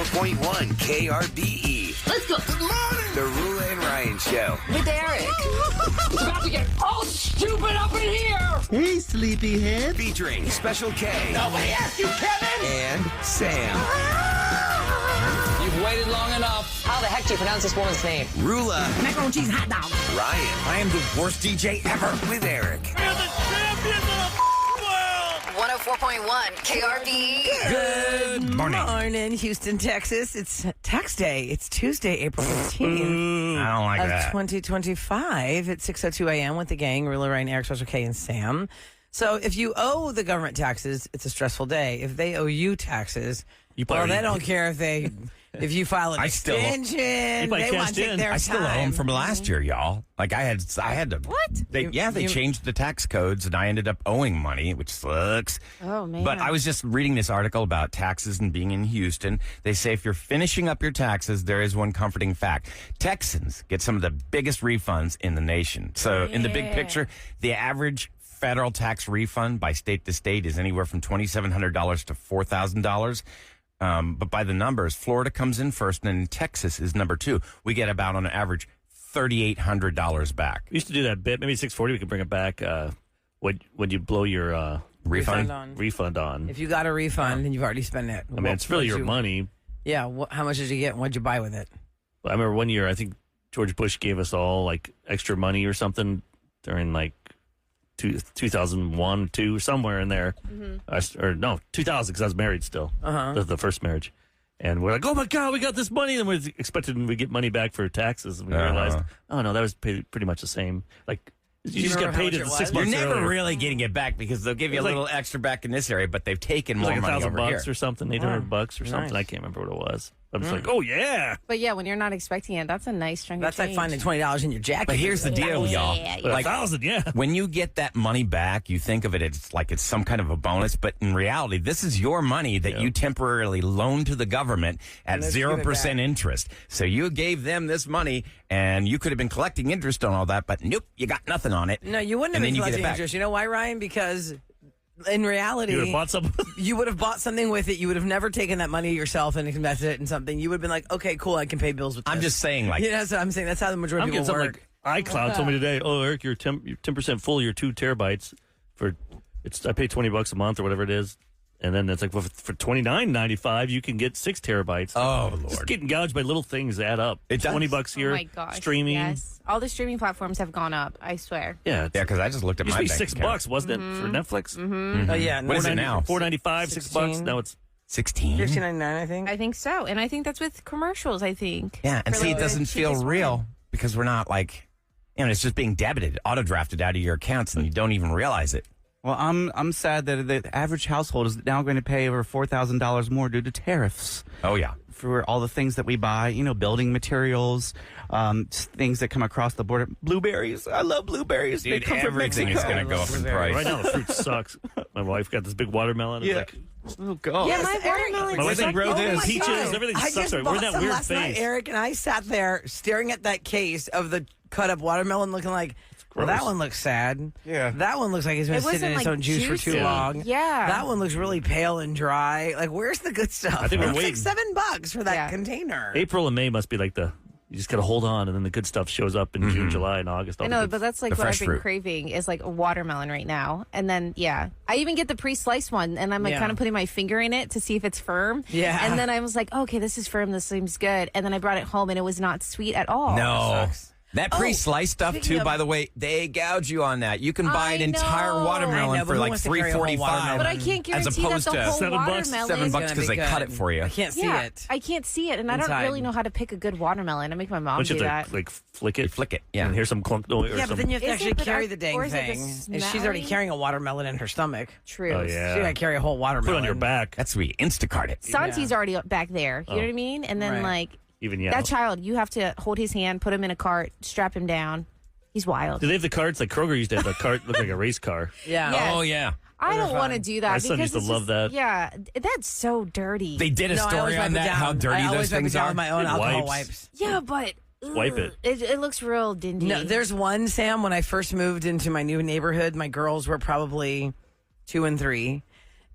104.1 KRBE. Let's go. Good morning. The Roula and Ryan Show. With Eric. It's about to get all stupid up in here. Hey, sleepyhead. Featuring Special K. Nobody asked you, Kevin. And Sam. You've waited long enough. How the heck do you pronounce this woman's name? Roula. Macaroni and cheese hot dog. Ryan. I am the worst DJ ever. With Eric. We're the champions of the world. 104.1 KRBE. Good morning, Houston, Texas. It's tax day. It's Tuesday, April 15th I don't like of that. 2025 at 6:02 a.m. with the gang, Roula, Ryan, Eric, Special K, and Sam. So if you owe the government taxes, it's a stressful day. If they owe you taxes, well, they don't care if you file an extension. They want to take their time. I still owe them from last year, y'all. Like I had to. What? They changed the tax codes, and I ended up owing money, which sucks. Oh man! But I was just reading this article about taxes and being in Houston. They say if you're finishing up your taxes, there is one comforting fact: Texans get some of the biggest refunds in the nation. So in the big picture, the average federal tax refund by state to state is anywhere from $2,700 to $4,000. But by the numbers, Florida comes in first, and then Texas is number two. We get about, on average, $3,800 back. We used to do that bit. Maybe 640, we could bring it back. When you blow your refund on. If you got a refund and you've already spent it. I mean, it's really your money. Yeah. How much did you get and what'd you buy with it? I remember one year, I think George Bush gave us all like extra money or something during like 2001, 2, somewhere in there. Or no, 2000, because I was married still. The first marriage. And we're like, oh my God, we got this money. And we're expecting we get money back for taxes. And we realized, oh no, that was pretty much the same. Like, you just get paid it 6 months You're never earlier. really getting it back because they'll give you a little extra back in this area, but they've taken more like money over $1,000 here. or something, $800 or something. I can't remember what it was. I'm just like, oh yeah. But yeah, when you're not expecting it, that's a nice chunk of That's like change. finding $20 in your jacket. But here's the deal, y'all. Like, 1,000, yeah. When you get that money back, you think of it as like it's some kind of a bonus, but in reality, this is your money that you temporarily loaned to the government at 0% interest. So you gave them this money, and you could have been collecting interest on all that, but nope, you got nothing on it. No, you wouldn't have been collecting interest. You know why, Ryan? Because in reality, You would have bought something. you would have bought something with it. You would have never taken that money yourself and invested it in something. You would have been like, okay, cool, I can pay bills with this. I'm just saying, like, that's what I'm saying. That's how the majority of people work. Like iCloud told me today, oh, Eric, you're 10% full of your 2 terabytes I pay $20 a month or whatever it is. And then it's like, well, for $29.95, you can get 6 terabytes. Oh, Lord. Just getting gouged by little things that add up. It does. $20 here. Oh my gosh. Streaming. Yes. All the streaming platforms have gone up, I swear. Yeah. yeah, because I just looked at It my used to be bank account. $6, wasn't it, for Netflix? Oh, yeah. What is it now? $4.95, $6. Now it's 16? $13.99, I think. I think so. And I think that's with commercials, I think. Yeah, and For see, like it the doesn't feel cheapest real one. because we're not like, it's just being debited, auto-drafted out of your accounts, and you don't even realize it. Well, I'm sad that the average household is now going to pay over $4,000 more due to tariffs Oh, yeah. for all the things that we buy, building materials, things that come across the border. Blueberries. I love blueberries. They Dude, come from everything is Mexico. going to go up in price. right now the fruit sucks. My wife got this big watermelon. Yeah. It's like, Oh, God. Yeah, my watermelon. my wife's like, grow this? my peaches, God. everything I sucks. just Right. bought We're in that some weird last night, phase. Eric, and I sat there staring at that case of the cut-up watermelon looking like, well, that one looks sad. Yeah. That one looks like it's been It sitting in wasn't, its own juice for juicy. too long. Yeah. That one looks really pale and dry. Like, where's the good stuff? I think we're it's waiting. like $7 for that Yeah. container. April and May must be like you just got to hold on, and then the good stuff shows up in June, July, and August. I know, but that's like the what I've fresh been fruit. craving is like a watermelon right now. And then, I even get the pre-sliced one, and I'm like kind of putting my finger in it to see if it's firm. Yeah. And then I was like, okay, this is firm. This seems good. And then I brought it home, and it was not sweet at all. No. That Oh, pre-sliced stuff, speaking too, of- by the way, they gouge you on that. You can buy an I entire know. watermelon I know, but for who like wants to carry a whole $3.45. watermelon? But I can't As guarantee that opposed the to whole $7. watermelon $7 is because they cut it for you. I can't see it. I can't see it, and I don't Inside. really know how to pick a good watermelon. I make my mom Don't do you have that. to like flick it? Flick it, yeah. And here's some clunk noise. Yeah, but then you have to Is actually it, but carry are- the dang or is it the thing. And she's already smelling? carrying a watermelon in her stomach. True. Oh, She's yeah. got to carry a whole watermelon. Put it on your back. That's where you Instacart it. Santi's already up back there. You know what I mean? And then Right. Even yeah. that child, you have to hold his hand, put him in a cart, strap him down. He's wild. Do they have the carts? Like Kroger used to have the cart look like a race car. Yeah. Yes. Oh, yeah. I Those are don't want to fun. do that. My son because used to it's love that. Yeah, that's so dirty. They did a No, I story always wipe on it that, down. how dirty I those always wipe it things down are. with my own It alcohol wipes. wipes. yeah, but Wipe it. It looks real dingy. No, there's one, Sam, when I first moved into my new neighborhood, my girls were probably 2 and 3.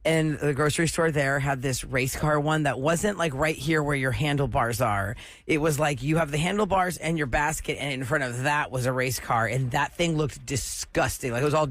And the grocery store there had this race car one that wasn't like right here where your handlebars are. It was like you have the handlebars and your basket, and in front of that was a race car. And that thing looked disgusting. Like it was all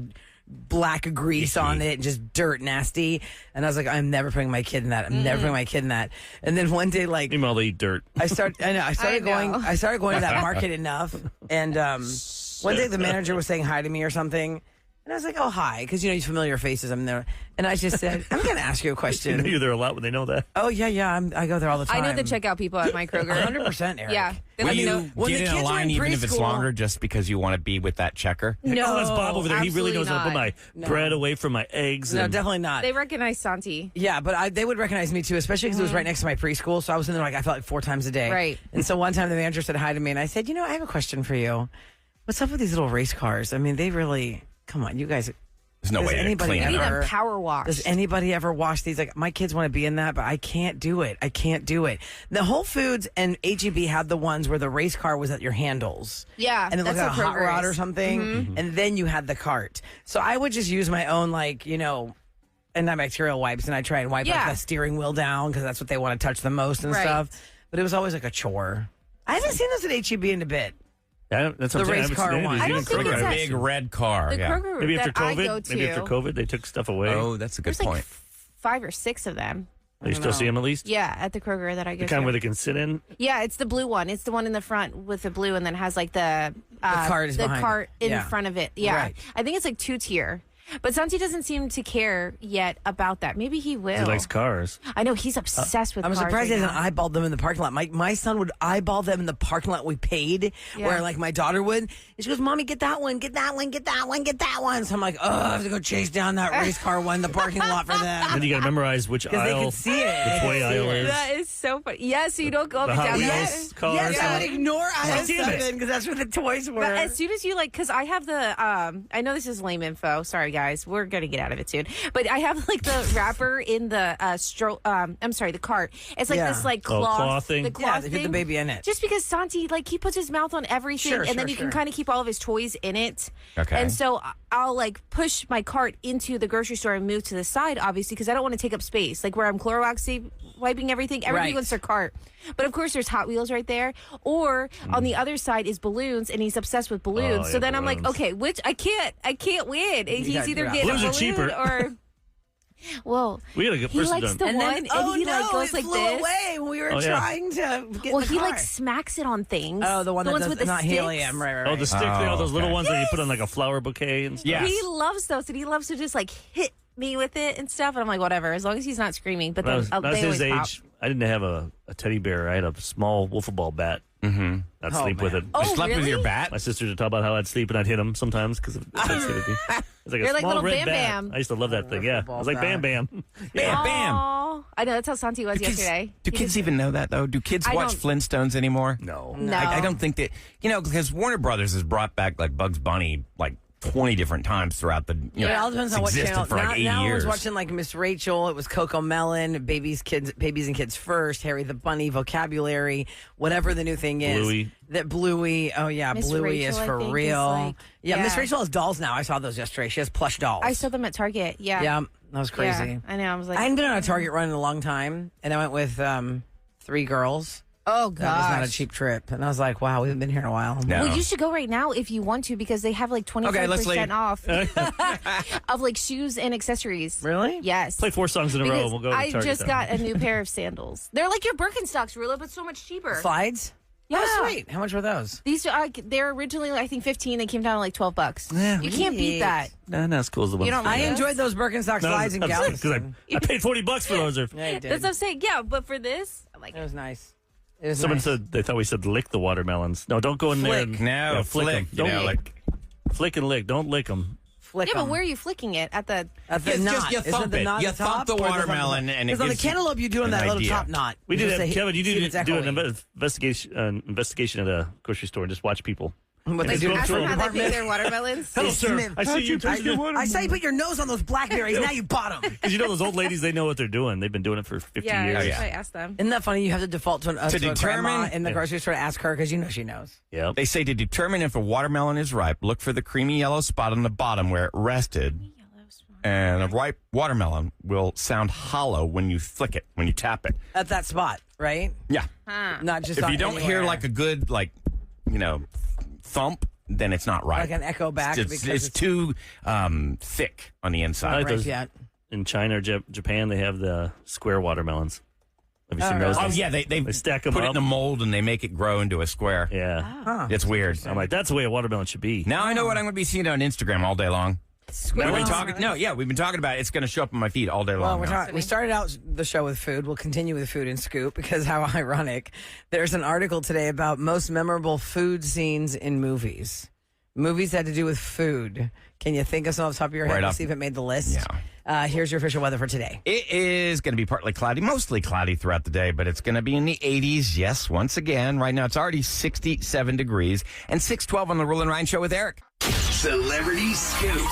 black grease on it, just dirt, nasty. And I was like, I'm never putting my kid in that. I'm never putting my kid in that. And then one day, like, Meanwhile, they eat dirt. I started going to that market enough. And one day the manager was saying hi to me or something. And I was like, oh, hi, because, you familiar faces. I'm there. And I just said, I'm going to ask you a question. You know you're there a lot when they know that. Oh, yeah. I go there all the time. I know the checkout people at my Kroger. 100%, Eric. Yeah. They Will let me you know. When get the in a kids were line in even if it's preschool- longer just because you want to be with that checker? No, Oh, that's Bob over there. He really knows how to put my No. bread away from my eggs. No, and definitely not. They recognize Santi. Yeah, but they would recognize me too, especially because it was right next to my preschool. So I was in there I felt like 4 times a day. Right. And so one time the manager said hi to me, and I said, I have a question for you. What's up with these little race cars? I mean, they really, come on, you guys. There's no Does way to anybody clean I it need up. ever- them power washed. Does anybody ever wash these? Like, my kids want to be in that, but I can't do it. I can't do it. The Whole Foods and HEB had the ones where the race car was at your handles. Yeah, And it looked that's like a what hot Kroger rod or is. something. And then you had the cart. So I would just use my own, antibacterial wipes, and I try and wipe Yeah. the steering wheel down because that's what they want to touch the most and Right. stuff. But it was always like a chore. I haven't seen those at HEB in a bit. That's The what I'm saying. race car I haven't seen one. any. I don't Even think Kroger it's A has that- big some. red car. The Yeah. Kroger Maybe after that I go COVID. to, Maybe after COVID, they took stuff away. Oh, that's a good there's like point. 5 or 6 of them. you still see them at least? Yeah, at the Kroger that I go The kind to. where they can sit in. Yeah, it's the blue one. It's the one in the front with the blue, and then has like the cart is behind cart it. in Yeah. front of it. Yeah, Right. I think it's like 2-tier. But Santi doesn't seem to care yet about that. Maybe he will. He likes cars. I know he's obsessed with I'm cars. surprised right he now. hasn't eyeballed them in the parking lot. My son would eyeball them in the parking lot we paid, Yeah. where like my daughter would. And she goes, Mommy, get that one, get that one, get that one, get that one. So I'm like, I have to go chase down that race car one in the parking lot for them. Then you got to memorize which Because they aisle can see it. the They toy can see aisle it. is. That is so funny. Yeah, so you don't go up The and Hot down Wheels that. cars. Yes, I would ignore aisle Damn it. 7 because that's where the toys were. But as soon as you because I have the, I know this is lame info. Sorry, guys. We're going to get out of it soon. But I have like the wrapper in the, the cart. It's like Yeah. this like Oh, cloth. claw thing? The Yeah, cloth they thing. put the baby in it. Just because Santi, he puts his mouth on everything, Sure, and then sure, you can sure. kind of keep all of his toys in it. Okay. And so I'll push my cart into the grocery store and move to the side, obviously, because I don't want to take up space. Like where I'm Clorox wiping everything, everybody Right. wants their cart. But of course, there's Hot Wheels right there. Or on the other side is balloons, and he's obsessed with balloons. Oh, so yeah, then I'm like, balloons. okay, which I can't win. He's gotta either do getting Balloons a are balloon cheaper. or. Well, We got to get he first likes done. the And one, then, and oh he no, goes it like flew this. away when we were Oh, yeah. trying to get Well, in the he car. smacks it on things. Oh, the one that ones does with the not sticks. helium, right? Oh, the stick thing, all those little okay. ones that you put on like a flower bouquet and stuff. Yeah. He loves those, and he loves to just hit me with it and stuff. And I'm like, whatever, as long as he's not screaming. But When I then was, when I they was his always age, pop. I didn't have a teddy bear. I had a small wiffle ball bat. Mm-hmm. I'd Oh, sleep with it. man. Oh, You slept with really? your bat? My sisters would talk about how I'd sleep and I'd hit him sometimes because I'd sleep with me. It's like You're a like small little red Bam bat. Bam. I used to love that thing. Yeah, I was like Bam Bam. Bam, bam. Aw. I know that's how Santi was yesterday. Do kids even know that, though? Do kids I watch don't- Flintstones anymore? No. No, I don't think that, because Warner Brothers has brought back like Bugs Bunny 20 different times throughout the, It all depends on what existed channel. for like 80 now I years. was watching Miss Rachel. It was Coco Melon, Babies and Kids First, Harry the Bunny, Vocabulary, whatever the new thing is. Bluey. That Bluey. Oh yeah, Miss Bluey Rachel, is I for think, is real. yeah. Miss Rachel has dolls now. I saw those yesterday. She has plush dolls. I saw them at Target. Yeah, Yeah, that was crazy. Yeah, I know. I was like, I hadn't been on a Target run in a long time, and I went with 3 girls. oh That was not a gosh. cheap trip, and I was like, "Wow, we haven't been here in a while." No. Well, you should go right now if you want to because they have 25% Okay, let's leave. off of shoes and accessories. Really? Yes. Play 4 songs in a row. Because We'll go to I Target just then. got a new pair of sandals. They're like your Birkenstocks, Roula, but so much cheaper. Slides. Yeah. Oh, sweet. How much were those? These are they're originally I think 15. They came down to $12. You can't beat that. Nah, not as cool as the ones. You don't I Yeah. enjoyed those Birkenstock slides in Galveston. I paid $40 for those. Yeah, you That's did. what I'm saying. Yeah, but for this, I'm like, It was nice. It was Someone nice. said they thought we said lick the watermelons. No, don't go in there. Flick. And, No, flick flick. 'em. You Don't know, like flick and lick. Don't lick them. Flick yeah, but 'em. where are you flicking it at the? At the It's knot. just you Isn't thump the it. knot You at the top, thump the or does it watermelon and it Because on the gives you cantaloupe, you do on an that little idea. top knot. We did Just have to Kevin. You see if need it's to do an echoey. investigation at a grocery store and just watch people. What they Just do go in Ask the through them them. how they department. pick their watermelons. Hello, sir. Smith. I see you taking your watermelon. I saw you put your nose on those blackberries. Now you bought them. Because those old ladies, they know what they're doing. They've been doing it for 50 Yeah, years. yeah. I asked them. Isn't that funny? You have to default to a grandma determine- in the grocery store to ask her because you know she knows. Yep. They say to determine if a watermelon is ripe, look for the creamy yellow spot on the bottom where it rested and a ripe watermelon will sound hollow when you flick it, when you tap it. At that spot, right? Yeah. Not just If on you don't hear anywhere. like a good, thump, then it's not right. Like an echo back It's, because it's too thick on the I inside. like ripe those- yet. In China or Japan, they have the square watermelons. Have you seen Oh, those? Oh, yeah, they stack them put it up. in a mold and they make it grow into a square. Yeah. It's weird. I'm like, that's the way a watermelon should be. Now I know what I'm going to be seeing on Instagram all day long. We've been Well, talking. No, yeah, we've been talking about it. It's going to show up on my feed all day long. Well, now. we started out the show with food. We'll continue with food and scoop because how ironic. There's an article today about most memorable food scenes in movies. Movies that had to do with food. Can you think of some off the top of your head? Right We'll off- see if it made the list. Yeah. Here's your official weather for today. It is going to be partly cloudy, mostly cloudy throughout the day, but it's going to be in the 80s. Yes, once again. Right now it's already 67 degrees and 6:12 on the Roula and Ryan Show with Eric. Celebrity Scoop.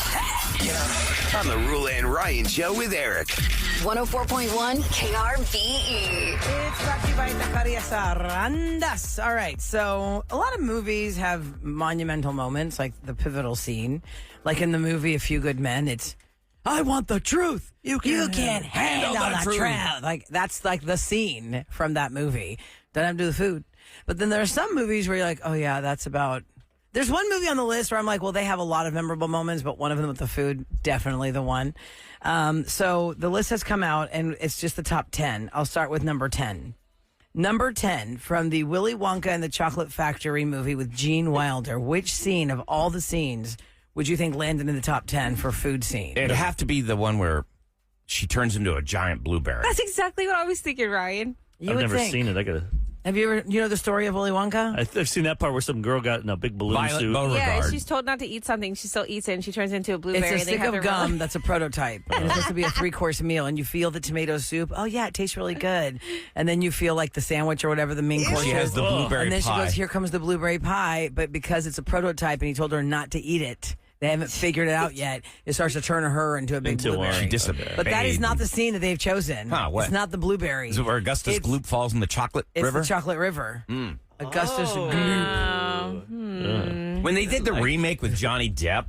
On the Roula and Ryan Show with Eric. 104.1 KRVE. It's brought to you by Taqueria Sarandas. All right, so a lot of movies have monumental moments, like the pivotal scene. Like in the movie A Few Good Men, it's, I want the truth. You can't handle the truth. Like, that's like the scene from that movie. Doesn't have to do with food. But then there are some movies where you're like, oh yeah, that's about... There's one movie on the list where I'm like, well, they have a lot of memorable moments, but one of them with the food, definitely the one. So the list has come out, and it's just the top 10. I'll start with number 10. Number 10, from the Willy Wonka and the Chocolate Factory movie with Gene Wilder. Which scene of all the scenes would you think landed in the top 10 for food scene? It'd have to be the one where she turns into a giant blueberry. That's exactly what I was thinking, Ryan. You I've would never think. seen it. I gotta. Have you ever, you know the story of Willy Wonka? I've seen that part where some girl got in a big balloon Violet suit. Beauregard. Yeah, she's told not to eat something. She still eats it, and she turns into a blueberry. It's a and they stick have of to run- gum that's a prototype. And it's supposed to be a 3-course meal. And you feel the tomato soup. Oh, yeah, it tastes really good. And then you feel like the sandwich or whatever the main course She is. has the blueberry And then pie. she goes, here comes the blueberry pie. But because it's a prototype and he told her not to eat it, they haven't figured it out yet. It starts to turn her into a big Into one. blueberry. She disobeyed. But that is not the scene that they've chosen. Huh, what? It's not the blueberry. Is it where Augustus It's- Gloop falls in the chocolate It's river? the chocolate river. Augustus Gloop. When they did the remake with Johnny Depp,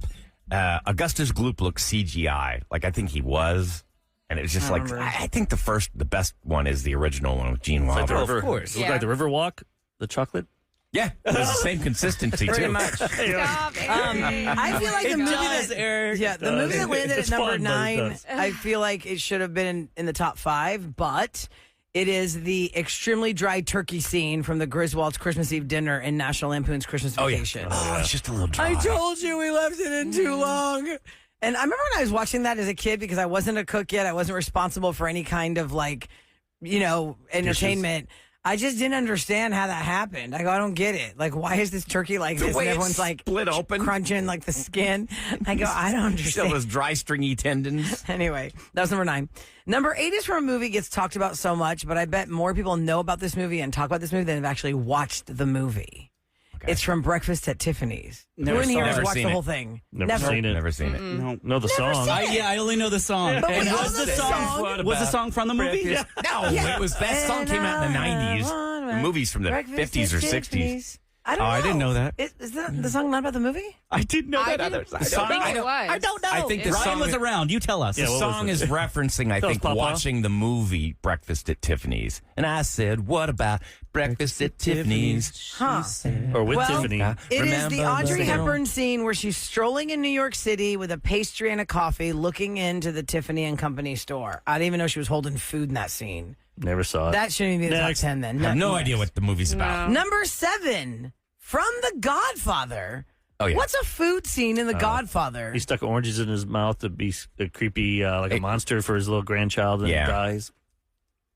Augustus Gloop looked CGI. Like, I think he was. And it was just like, I think the best one is the original one with Gene Like the Wilder. river, of course. It looked like the river walk, the chocolate. Yeah, it was the same consistency, Pretty too. much. Stop, Eric. I feel like the movie does, that Eric. yeah, the movie that landed It's at number fun, but it 9. does. I feel like it should have been in the top 5, but it is the extremely dry turkey scene from the Griswolds Christmas Eve dinner in National Lampoon's Christmas Oh, yeah. Vacation. Oh, it's just a little dry. I told you we left it in too long. And I remember when I was watching that as a kid because I wasn't a cook yet. I wasn't responsible for any kind of entertainment. I just didn't understand how that happened. I go, I don't get it. Like, why is this turkey like The this? way And it's everyone's like split open. crunching like the skin. I go, I don't Still understand. those dry, stringy tendons. Anyway, that was number 9. Number 8 is from a movie gets talked about so much, but I bet more people know about this movie and talk about this movie than have actually watched the movie. It's from Breakfast at Tiffany's. Never Who in saw here it. has Never watched seen the it. whole thing? Never seen it. Never seen it. No. Know the song. I only know the song. But And we know was the the song. song was the song from the movie? No, it was that song came out in the 90s. The movie's from the Breakfast 50s or at 60s. Tiffany's. I don't know. Oh, I didn't know that. Is the song not about the movie? I didn't know I that didn't other side. think it was. I don't know. I think the Ryan song was around. You tell us. The Yeah, what was song it? is referencing, I Tell us, think, Papa. watching the movie Breakfast at Tiffany's. And I said, what about Breakfast at Tiffany's? Huh. Or with Well, Tiffany. It is Remember the Audrey the- Hepburn scene where she's strolling in New York City with a pastry and a coffee looking into the Tiffany and Company store. I didn't even know she was holding food in that scene. Never saw it. That shouldn't even be the Next. top 10 then. I have no idea what the movie's about. Number 7, from The Godfather. Oh, yeah. What's a food scene in The Godfather? He stuck oranges in his mouth to be a creepy, like a monster for his little grandchild, and Yeah. he dies.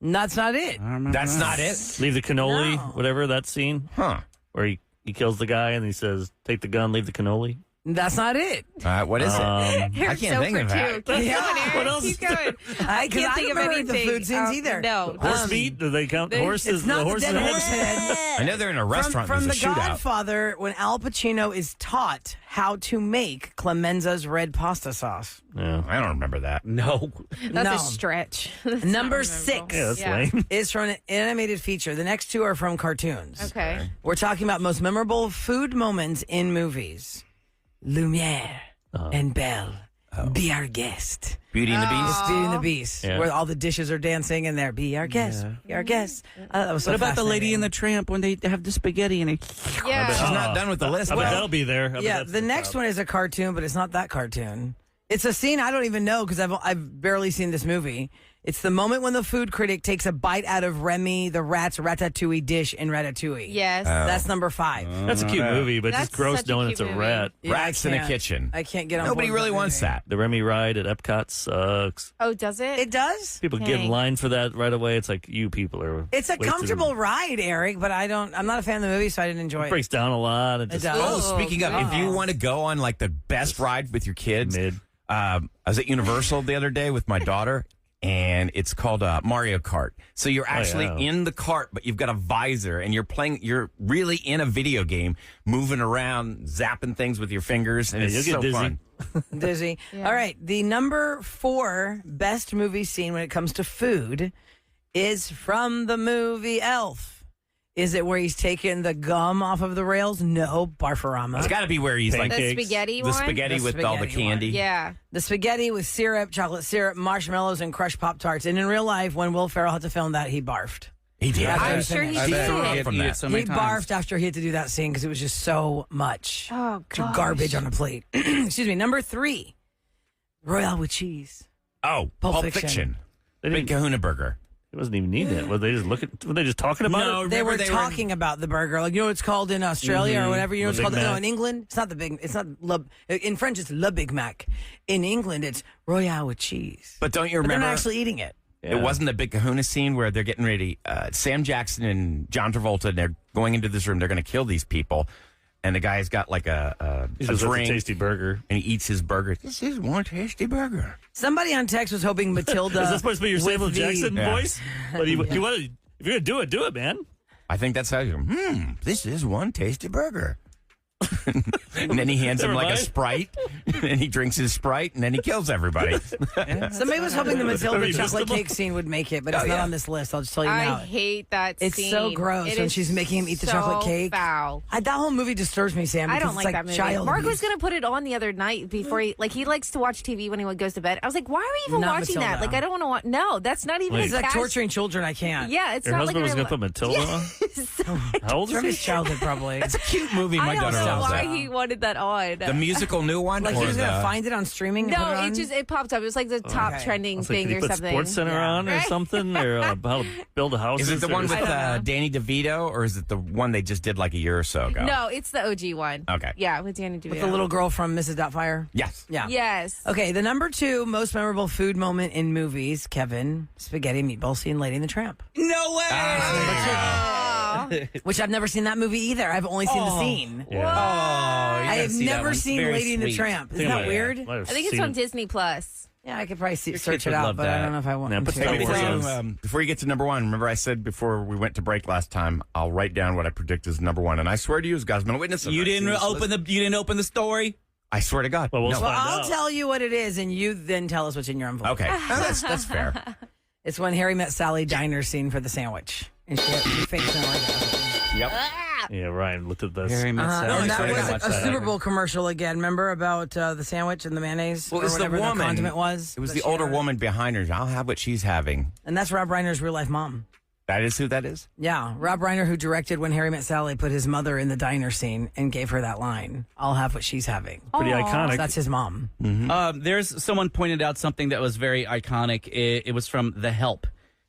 That's not it. That's not it? Leave the cannoli, No. whatever that scene Huh. where he kills the guy and he says, "Take the gun, leave the cannoli." That's not it. What is it? I Eric's can't so think of for that. two. Keep Yeah. going, Eric. What else Keep is going. I Because can't I think of don't remember anything. the food scenes either. No. Horse meat? Do they count? Horses? It's not the horses dead and horse head. I know they're in a restaurant. From There's The a shootout. Godfather, when Al Pacino is taught how to make Clemenza's red pasta sauce. Yeah. I don't remember that. No. That's No. a stretch. That's Number not 6 Yeah, that's Yeah. lame. is from an animated feature. The next 2 are from cartoons. Okay. We're talking about most memorable food moments in movies. Lumiere and Belle Be Our Guest. Beauty and the Beast. It's Beauty and the Beast, Yeah. where all the dishes are dancing and they're Be Our Guest, Be Our Guest. That was so What about the Lady and fascinating. the Tramp when they have the spaghetti and they... Yeah. She's not done with the list. I bet though. that'll be there. I bet Yeah, that's the next one is a cartoon, but it's not that cartoon. It's a scene I don't even know because I've barely seen this movie. It's the moment when the food critic takes a bite out of Remy the rat's ratatouille dish in Ratatouille. Yes. That's number 5. That's a cute movie, but That's just gross such a knowing cute it's a movie. rat. Yeah, I Rats in a can't. kitchen. I can't get on Nobody board with really that wants movie. that. The Remy ride at Epcot sucks. Oh, does it? It does? People get in Dang. line for that right away. It's like you people are. It's a wasting- comfortable ride, Eric, but I'm not a fan of the movie, so I didn't enjoy It it. breaks down a lot. And It just, does. Oh, speaking of, if you God. want to go on like the best ride with your kids, Mid. I was at Universal the other day with my daughter, and it's called Mario Kart. So you're actually yeah. in the cart, but you've got a visor, and you're really in a video game, moving around, zapping things with your fingers, and Yeah, it's you'll so get dizzy. fun. Dizzy. All right. The number 4 best movie scene when it comes to food is from the movie Elf. Is it where he's taking the gum off of the rails? No, Barfarama. It's got to be where he's like the Pancakes. spaghetti the one? spaghetti The with all the spaghetti one. candy. Yeah. The spaghetti with syrup, chocolate syrup, marshmallows, and crushed Pop-Tarts. And in real life, when Will Ferrell had to film that, he barfed. He did. I'm sure he He did. threw up He from Eat it that. so many He times. barfed after he had to do that scene because it was just so much. Oh, to gosh. garbage on a plate. Excuse me. Number 3, Royale with cheese. Oh, Pulp Pulp Fiction. Fiction. They Big didn't, Kahuna Burger. it wasn't even need that. Were they just looking? Were they just talking about No, it? They Remember were they were- talking about the burger, like you know what it's called in Australia or whatever. You know what The it's called. Big No, Mac. in England, it's not the big. It's not in French. It's Le Big Mac. In England, it's Royale with cheese. But don't you But they're remember? not actually eating it. Yeah. It wasn't the Big Kahuna scene where they're getting ready. Sam Jackson and John Travolta, and they're going into this room. They're going to kill these people. And the guy's got like a He says, "That's a drink, tasty burger." and he eats his burger. This is one tasty burger. Somebody on text was hoping Matilda. Is that supposed to be your with Samuel the- Jackson Yeah. voice? But you want to, if you're gonna do it, man. I think that's how you. This is one tasty burger. And then he hands him Never like a mind. Sprite, and he drinks his Sprite, and then he kills everybody. Somebody was hoping the Matilda Irresistible. chocolate cake scene would make it, but it's Oh, not yeah. on this list. I'll just tell you I now. hate that It's scene. so gross It when is she's making him eat the so chocolate cake. Foul. That whole movie disturbs me, Sam. I because don't like it's that movie. child Mark abuse. was going to put it on the other night before he likes to watch TV when he goes to bed. I was like, why are we even Not watching that? Matilda. Like, I don't want to watch. No, that's not even. Wait. It's like attached- torturing children. I can't. Yeah, it's Your not like husband was going gonna put Matilda on. How old is From he? his childhood, probably. It's a cute movie. My I don't daughter know loves why that. he wanted that on. The musical new one, Like or he was gonna the- find it on streaming. And put no, it on? it popped up. It was like the top Okay. trending It's like, thing did he or put something. Sports Center Yeah. on or Right. something, or how to build a house? Is it the one with I don't know. Danny DeVito, or is it the one they just did like a year or so ago? No, it's the OG one. Okay. Yeah, with Danny DeVito. with the little girl from Mrs. Doubtfire. Yes. Yeah. Yes. Okay, the number 2 most memorable food moment in movies, Kevin, spaghetti meatball scene, Lady and the Tramp. No way! Which I've never seen that movie either. I've only seen the scene. Yeah. I have never seen Lady and the Tramp. Isn't that weird? I think it's on Disney Plus. Yeah, I could probably kids search it would out, love but I that. don't know if I want Yeah, to. put Hey, Star before, Wars. before you get to number one, remember I said before we went to break last time, I'll write down what I predict is number one, and I swear to you, as God's been a witness. You didn't open the story. I swear to God. Well, we'll no. Well, find I'll out. tell you what it is, and you then tell us what's in your envelope. Okay, No, that's fair. It's when Harry met Sally diner scene for the sandwich. And she fakes it like that. Yep. Yeah, Ryan looked at this. Very much so. And that sorry, I was watched a that. Super Bowl commercial again. Remember about the sandwich and the mayonnaise Well, or it's the whatever woman. condiment was? It was that the she older had? woman behind her. I'll have what she's having. And that's Rob Reiner's real life mom. That is who that is? Yeah, Rob Reiner, who directed When Harry Met Sally, put his mother in the diner scene and gave her that line. I'll have what she's having. Pretty Aw. iconic. So that's his mom. There's someone pointed out something that was very iconic. It was from The Help.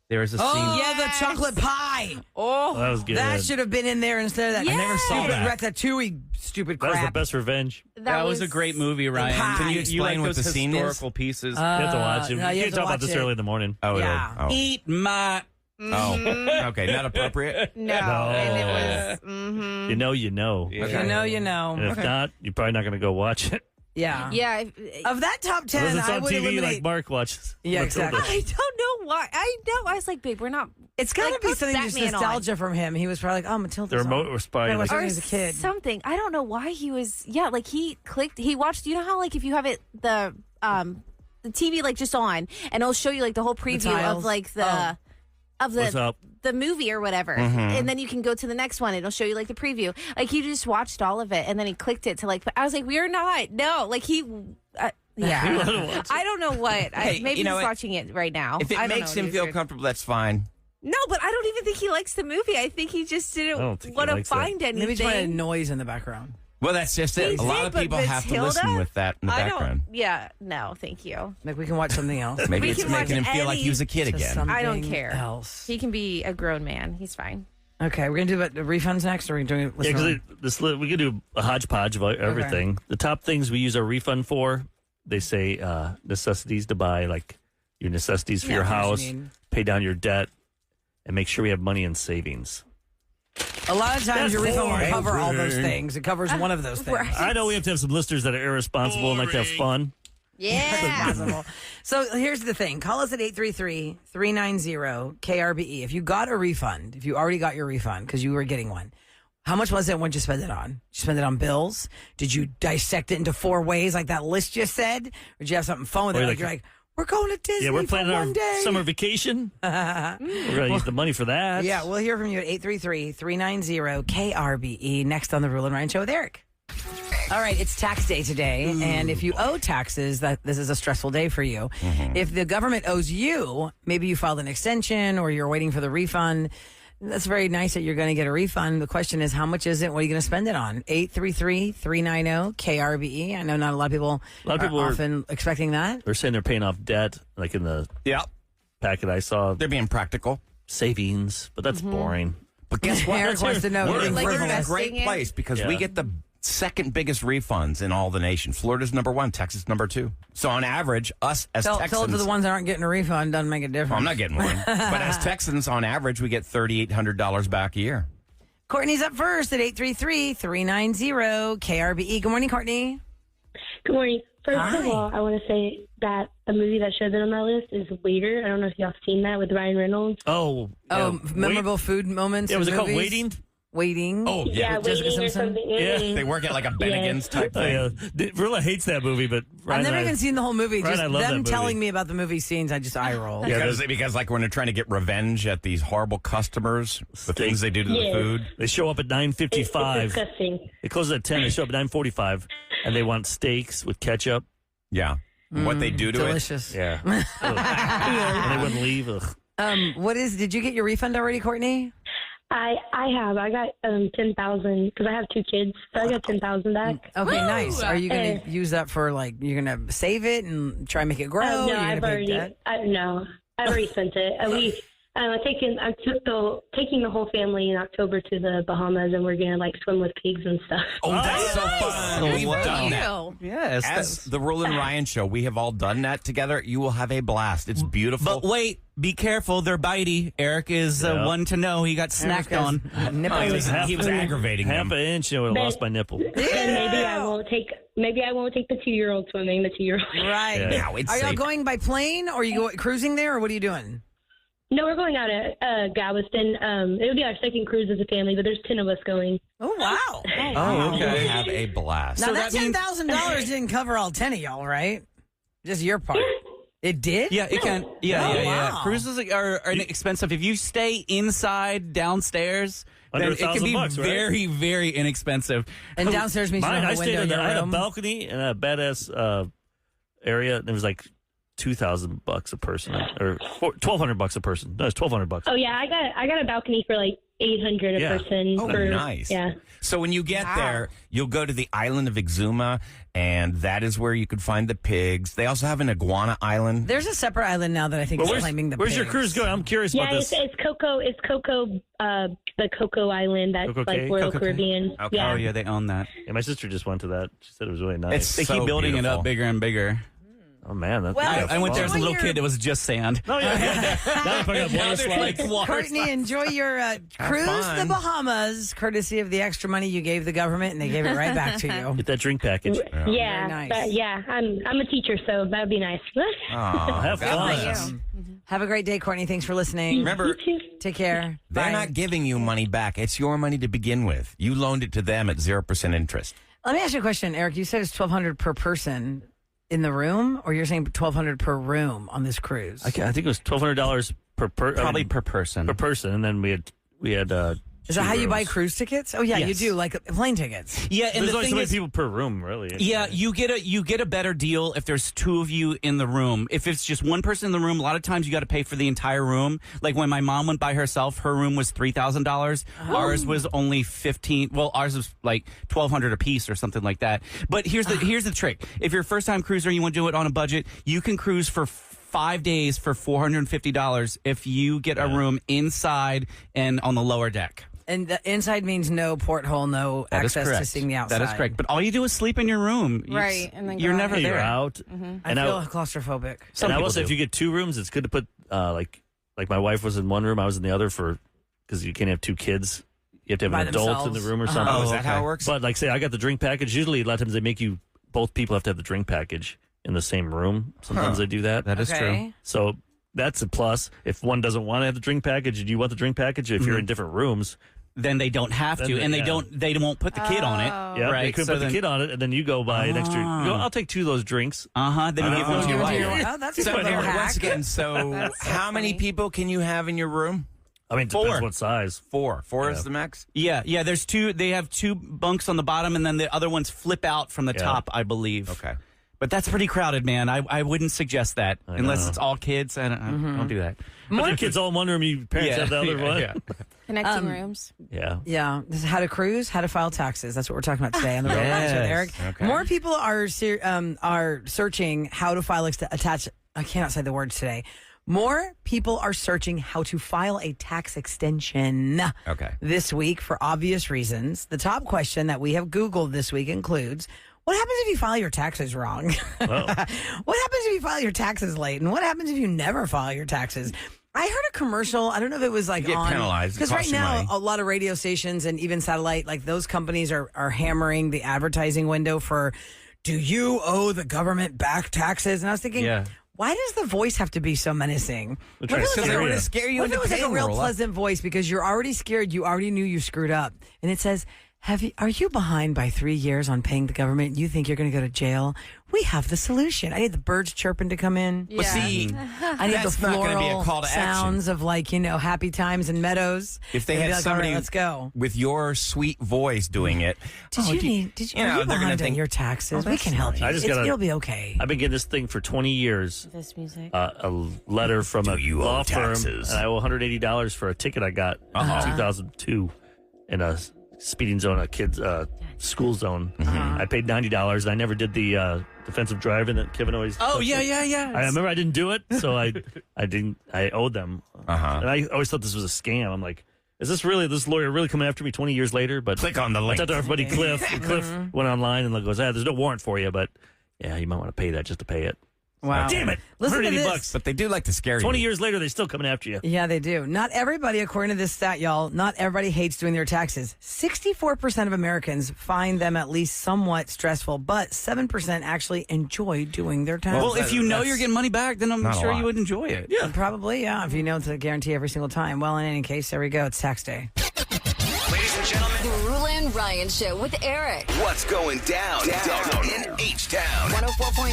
There was a scene. Yeah, the chocolate pie. Oh, that was good. That should have been in there instead of that. I never saw stupid that. Ratatouille, stupid That was the crap. best revenge. That was a great movie, Ryan. pie. Can you explain like what those the scene is? historical pieces? You have to watch it. no, you you have can't to talk about watch this it. early in the morning. Oh, Yeah. oh. Eat my. Oh. Okay, not appropriate. No, and it was. You know, you know. Yeah. You know, you know. And if not, you're probably not going to go watch it. Yeah. Yeah, Of that top 10, Unless it's I on would TV eliminate. like Mark watches. Yeah, Matilda. exactly. I don't know why. I know. I was like, babe, we're not. It's got to Like, be put something just Batman on. nostalgia from him. He was probably like, oh, Matilda's The remote on. was probably I like, watched it when Or he was a kid. something. I don't know why he was. Yeah, like he clicked. He watched. You know how like if you have it the TV like just on and it'll show you like the whole preview tiles? of like the Oh. of What's up? the movie or whatever, and then you can go to the next one. It'll show you like the preview. Like he just watched all of it and then he clicked it to like. I was like, we're not. No, like he Yeah. I don't know what. Hey, Maybe you know he's what? watching it right now. If it I don't makes know what him he's feel doing. comfortable, that's fine. No, but I don't even think he likes the movie. I think he just I didn't don't think he want to likes that. find anything. Maybe it's a noise in the background. Well, that's just it. He A lot did, of but people have to Matilda? listen with that in the I background. don't. Yeah, no, thank you. Like we can watch something else. Maybe We it's can watch making him feel like he was a kid Just again. something I don't care. Else. He can be a grown man. He's fine. Okay, we're gonna do the refunds next, or are we doing it? Yeah, because we could do a hodgepodge of everything. The top things we use our refund for, they say necessities to buy, like your necessities for your house, pay down your debt, and make sure we have money in savings. A lot of times That's your refund will boring. cover all those things. It covers one of those things. Right. I know we have to have some listeners that are irresponsible and like to have fun. Yeah. Possible. So here's the thing. Call us at 833-390-KRBE. If you got a refund, if you already got your refund because you were getting one, how much was it and what did you spend it on? Did you spend it on bills? Did you dissect it into 4 ways like that list just said? Or did you have something fun with it? Or Like like- you're like, we're going to Disney Yeah, we're for planning one our day. summer vacation. We're going to use the money for that. Yeah, we'll hear from you at 833-390-KRBE next on the Rule and Ryan Show with Eric. All right, it's tax day today, and if you owe taxes, this is a stressful day for you. If the government owes you, maybe you filed an extension or you're waiting for the refund. That's very nice that you're going to get a refund. The question is, how much is it? What are you going to spend it on? 833-390-KRBE. I know not a lot of people are often expecting that. They're saying they're paying off debt, like in the packet I saw. They're being practical. Savings, but that's boring. But guess what? Eric wants to know. We're being Like in a frivolous. investing great place because we get the second biggest refunds in all the nation. Florida's number 1, Texas number 2. So on average, us as Tell Texans, it to the ones that aren't getting a refund. Doesn't make a difference. well, I'm not getting one, but as Texans, on average, we get $3,800 back a year. Courtney's up first at 833-390-KRBE. Good morning, Courtney. Good morning. First Hi. of all, I want to say that a movie that should have been on my list is Waiter. I don't know if y'all have seen that with Ryan Reynolds. Oh, Memorable food moments. Yeah, was in it called movies? Waiting? Waiting. Oh, Yeah, Jessica Waiting or Simpson? something. Yeah. They work at like a Bennigan's type Oh, thing. yeah. Rilla hates that movie, but Ryan I've never and I- even seen the whole movie. Ryan, Just I love that them movie. telling me about the movie scenes, I just eye roll. Yeah, Because like when they're trying to get revenge at these horrible customers, the things they do to the Yeah. food. They show up at It's 9:55. disgusting. It closes at 10. They show up at 9:45, and they want steaks with ketchup. Yeah. What they do to Delicious. Yeah. Ugh. And they wouldn't leave. Ugh. Did you get your refund already, Courtney? I got 10,000 because I have 2 kids, so I got 10,000 back. Okay, Woo! nice. Are you going to use that for you're going to save it and try and make it grow? No, You're I've gonna pay debt? already spent it. I'm taking the whole family in October to the Bahamas, and we're gonna swim with pigs and stuff. Oh, that's so fun. Good We've for done that. you. Yes. As the Roula and Ryan Show, we have all done that together. You will have a blast. It's beautiful. But wait, be careful. They're bitey. Eric is Yeah. one to know. He got snacked on. Nipple. he was aggravating Half them. an inch, and I would have lost my nipple. Then maybe I won't take the 2-year-old swimming. The 2-year-old. Right. Yeah. Now it's Are y'all safe. going by plane or are you cruising there or what are you doing? No, we're going out at Galveston. It'll be our second cruise as a family, but there's 10 of us going. Oh, wow. Oh, You okay. will have a blast. Now, So that that means- $10,000 didn't cover all 10 of y'all, right? Just your part. It did? Yeah, it can. Yeah, Oh, yeah, yeah. wow. Cruises are expensive. If you stay inside downstairs, Under then it can be $1,000, right? very, very inexpensive. And downstairs means you Mine, don't I have a stayed window in in your I had a room. balcony and a badass area. And it was like $2,000 a person, or $1,200 a person. No, it's $1,200. Oh yeah, I got a balcony for $800 a Yeah. person. Oh, for, nice. Yeah. So when you get there, you'll go to the island of Exuma, and that is where you could find the pigs. They also have an iguana island. There's a separate island now that I think Well, is claiming the where's your pigs. cruise going? I'm curious Yeah, about this. it's Coco. It's Coco. The Coco Island. That's Coco Cay? Royal Coco Cay. Caribbean. Okay. Yeah. Oh, yeah, they own that. Yeah, my sister just went to that. She said it was really nice. They So keep building it beautiful. up bigger and bigger. Oh man, that's Well, I went there as a little your- kid. It was just sand. Oh yeah. Now if I got water slides. Courtney, enjoy your cruise to the fun. Bahamas, courtesy of the extra money you gave the government, and they gave it right back to you. Get that drink package. Yeah. Very nice. But yeah, I'm a teacher, so that would be nice. Aw, Have God fun. bless. Have a great day, Courtney. Thanks for listening. Remember, Take care. they're Bye. not giving you money back. It's your money to begin with. You loaned it to them at 0% interest. Let me ask you a question, Eric. You said it's $1,200 per person in the room, or you're saying $1,200 per room on this cruise? I think it was $1,200 per Probably per person. per person, and then we had Is that how you buy cruise tickets? Oh yeah, you Yes. do, like plane tickets. Yeah, and There's the only thing so many is, people per room, really. yeah, you get a better deal if there's two of you in the room. If it's just one person in the room, a lot of times you got to pay for the entire room. Like when my mom went by herself, her room was $3,000. Ours was only $15. Well, ours was like $1,200 a piece or something like that. But here's the trick: if you're a first time cruiser and you want to do it on a budget, you can cruise for 5 days for $450 if you get a room inside and on the lower deck. And the inside means no porthole, no That is access to correct. seeing the outside. That is correct. But all you do is sleep in your room. Right, and then you're go never out. there. You're out. I feel claustrophobic. And I will people say, do. if you get 2 rooms, it's good to put like my wife was in one room, I was in the other because you can't have 2 kids. You have to have By an adult in themselves. the room or something. Oh, is that how it works? But like, say I got the drink package. Usually, a lot of times they make you both people have to have the drink package in the same room. Sometimes they do that. That is true. Okay. So that's a plus. If one doesn't want to have the drink package, and you want the drink package, if you're in different rooms, Then they don't have Then to, they- and yeah. they won't put the kid on it. yeah, right. they could So put then- the kid on it, and then you go buy an extra. You go, I'll take 2 of those drinks. Then you give them to your wife. Oh, that's a So good little once hack. again, so how many people can you have in your room? I mean, it depends 4. what size. 4. 4 is the max? Yeah. There's 2. They have 2 bunks on the bottom, and then the other ones flip out from the Yeah. top, I believe. Okay. But that's pretty crowded, man. I wouldn't suggest that unless know. it's all kids. I don't do that. But the kids all in one room, you parents have the other one. Yeah. Connecting rooms. Yeah. Yeah, this is how to cruise, how to file taxes. That's what we're talking about today on the Road Yes. with Eric. Okay. More people are searching how to file attach. I cannot say the words today. More people are searching how to file a tax extension. Okay. This week for obvious reasons. The top question that we have Googled this week includes: what happens if you file your taxes wrong? Well, What happens if you file your taxes late? And what happens if you never file your taxes? I heard a commercial. I don't know if it was like You get on penalized. It because right costs you now money. a lot of radio stations and even satellite, like those companies are hammering the advertising window for, do you owe the government back taxes? And I was thinking, Yeah. why does the voice have to be so menacing? They're trying to What if it was scare like you. a- Scare you what if into it was like a paying, real Roula. pleasant voice because you're already scared, you already knew you screwed up, and it says, are you behind by 3 years on paying the government? You think you're going to go to jail? We have the solution. I need the birds chirping to come in. But see, I need that's the not gonna be a floral call to action. sounds of happy times and meadows. If they And be had like, somebody all right, let's go. with your sweet voice doing it, Did oh, you do need? Did you? know, Are you they're gonna behind on think your taxes? oh, We that's can help you. I just gotta- It'll be okay. I've been getting this thing for 20 years. This music. A letter from a you owe law firm, taxes? and I owe $180 for a ticket I got in 2002 in a speeding zone, a kid's school zone. I paid $90, and I never did the defensive driving that Kevin always. Oh yeah. I remember I didn't do it, so I owed them. And I always thought this was a scam. I'm like, is this lawyer really coming after me 20 years later? But Click on the I link. talked to our buddy Cliff. And Cliff went online and goes, there's no warrant for you, but yeah, you might want to pay that just to pay it. Wow. Damn it. Listen to $180 this. bucks. But they do like to scare you. 20 years later, they're still coming after you. Yeah, they do. Not everybody, according to this stat, y'all, not everybody hates doing their taxes. 64% of Americans find them at least somewhat stressful, but 7% actually enjoy doing their taxes. Well, if you know that's you're getting money back, then I'm not a sure lot. you would enjoy it. Yeah. Probably, yeah, if you know it's a guarantee every single time. Well, in any case, there we go. It's tax day. Ladies and gentlemen, The Roula and Ryan Show with Eric. what's going down in H-Town? 104.1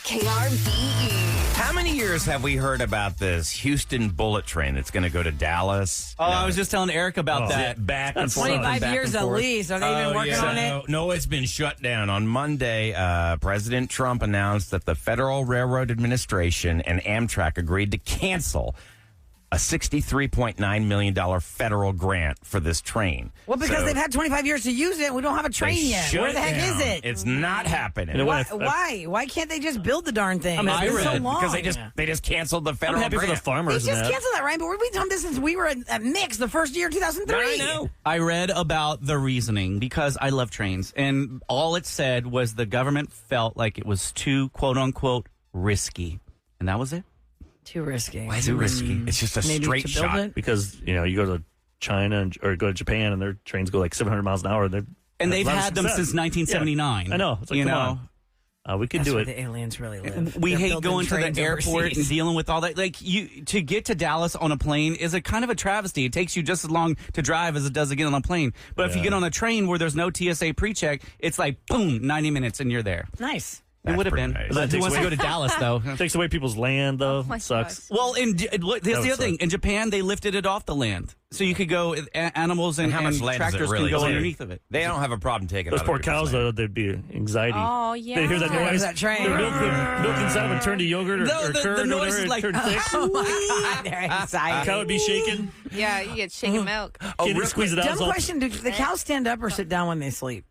KRVE. How many years have we heard about this Houston bullet train that's going to go to Dallas? Oh, I was just telling Eric about that. Back and That's forth. 25 back years and at forth. least. Are they even working on it? No, it's been shut down. On Monday, President Trump announced that the Federal Railroad Administration and Amtrak agreed to cancel a $63.9 million federal grant for this train. Well, because So they've had 25 years to use it, and we don't have a they train yet. shut Where the heck down. is it? It's not happening. You know Why? what? Why can't they just build the darn thing? I'm It's happy been for so that, long. Because they just canceled the I'm federal happy for the grant. They farmers just and that. canceled that, Ryan, but we've done this since we were at Mix the first year, 2003. I know. I read about the reasoning because I love trains, and all it said was the government felt like it was too quote unquote risky, and that was it. Too risky. Why is it risky? It's just a Maybe straight to build shot. it? Because, you go to China or go to Japan and their trains go like 700 miles an hour. And they've had them since 1979. Yeah. I know. It's like, you come know. on. We could That's do where it. the aliens really live. We They're hate building going to the trains airport overseas. and dealing with all that. Like to get to Dallas on a plane is a kind of a travesty. It takes you just as long to drive as it does to get on a plane. But if you get on a train where there's no TSA pre-check, it's like boom, 90 minutes and you're there. Nice. It would have been. nice. But who wants to go to Dallas, though? Takes away people's land, though. my Sucks. Well, here's the would other thing. suck. In Japan, they lifted it off the land. So you could go, animals and how much land does it tractors really can go take? underneath of it. They don't have a problem taking Those other poor people's cows, land. though, there'd be anxiety. Oh, yeah. They hear that There's noise. that train. Their milk inside would turn to yogurt or, No, or the curd or noise whatever. is It like, turned thick. Oh my God, their anxiety. Cow would be shaking. Yeah, you get shaken milk. Can't even squeeze it out. Dumb It's all- question: do the cows stand up or sit down when they sleep?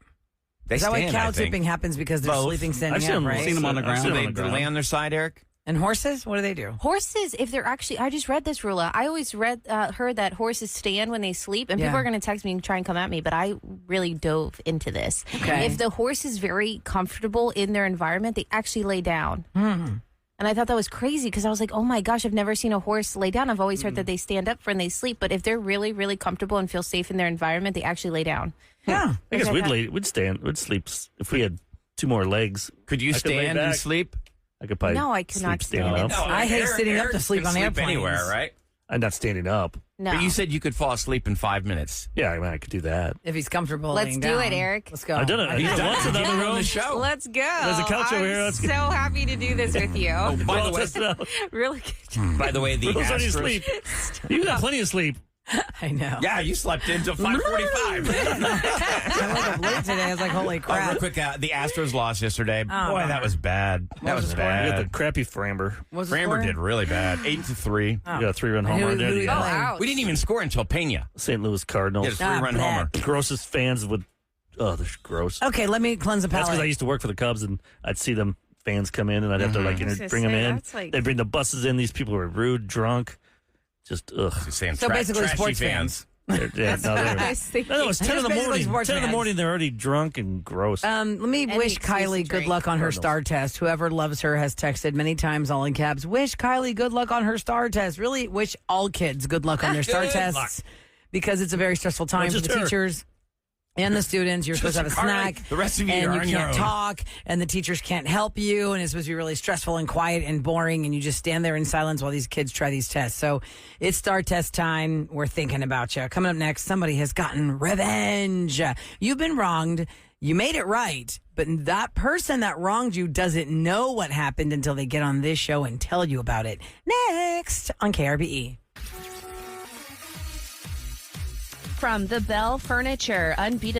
They Is that why stand, cow I think. tipping happens because they're Both. sleeping I've standing seen up, them, right? seen them on the I've ground. seen Do them they on the ground. lay on their side, Eric? And horses, what do they do? Horses, if they're actually, I just read this, Roula. I always heard that horses stand when they sleep, and Yeah. people are going to text me and try and come at me, but I really dove into this. Okay. If the horse is very comfortable in their environment, they actually lay down. And I thought that was crazy because I was like, oh my gosh, I've never seen a horse lay down. I've always heard that they stand up when they sleep, but if they're really, really comfortable and feel safe in their environment, they actually lay down. Yeah. I guess Okay. we'd sleep if we had 2 more legs. Could you I could lay stand and back. sleep? I could probably No, I could not sleep standing stand. up. I hate sitting up to sleep can on sleep airplanes. anywhere, right? I'm not standing up. No. But you said you could fall asleep in 5 minutes. Yeah, I mean, I could do that. If he's comfortable, Let's laying do down. it, Eric. Let's go. I've done it. He's done once in the other on room. the show. Let's go. There's a couch over here. I'm Let's so go. happy to do this with you. By the Well, way, test it out. Really good. by the way, the Rules on your Astros. sleep. You got plenty of sleep. I know. Yeah, you slept until 5:45. I woke up late today. I was like, holy Oh, crap. real quick, the Astros lost yesterday. Oh, Boy, that was bad. That was was the score? You got the bad. crappy Framber. What's the Framber score? did really bad. 8-3. You got a 3-run homer Who- in there. who The you Oh, got? ouch. We didn't even score until Pena. St. Louis Cardinals. He had a 3-run Ah, homer. bad. Grossest fans would. Oh, they're gross. Okay, let me cleanse the That's because I palate. used to work for the Cubs, and I'd see them fans come in, and I'd have to like I was gonna bring them say, in. that's like- They'd bring the buses in. These people were rude, drunk, just ugh. Just saying So basically trashy sports fans. Yeah, no, They're- it's 10 in Just the basically morning. sports 10 in the fans. morning, they're already drunk and gross. Let me Any wish excuse to Kylie good drink. luck on her Cardinals. star test. Whoever loves her has texted many times, all in caps. Wish Kylie good luck on her star test. Really wish all kids good luck on their star Good tests luck. because it's a very stressful time Not for just the her. teachers and the students. You're supposed to have a Carly, snack. the rest of you and are you on your can't own. talk, and the teachers can't help you, and it's supposed to be really stressful and quiet and boring, and you just stand there in silence while these kids try these tests. So it's star test time. We're thinking about you. Coming up next, somebody has gotten revenge. You've been wronged. You made it right, but that person that wronged you doesn't know what happened until they get on this show and tell you about it. Next on KRBE. From the Bell Furniture, unbeatable.